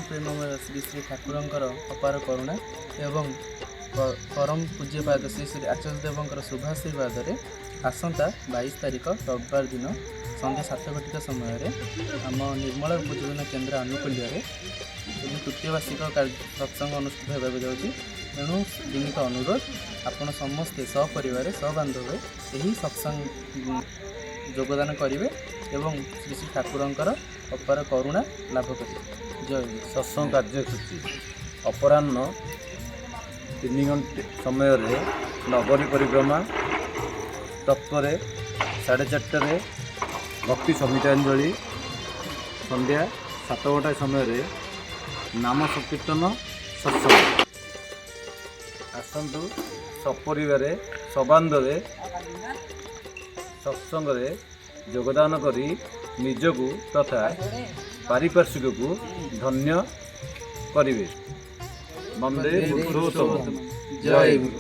प्रेममय श्री श्री ठाकुरंकर अपार करुणा एवं परम पूज्यपाद श्री श्री आचार्य देवंकर शुभाशीर्वाद आसंता 22 तारिख रविवार दिन संध्या 7 घटिका समय आम निर्मल उपजीवन केन्द्र आनुकूल्य तृतीय वार्षिक सत्संग अनुष्ठित होगा जाऊँगी। तेणु विनीत अनुरोध आपण समस्ते सपरिवार सबांधव यही सत्संग योगदान करेंगे एवं श्री श्री ठाकुरंकर अपार करुणा लाभ करेंगे। जय गुरु। सत्संग कार्यसूची अपराह्न 3 घंटे समय नगरी परिक्रमा तत्पर 4:30 भक्ति समितांजलि संध्या 7 घंटा समय नाम संकीर्तन सत्संग आसतु सपरिवार सबांधवे सत्संग योगदान करी निजकू तथा पारिपार्श्विक को धन्य करिवे। वंदे पुरुषोत्तम। जय गुरु।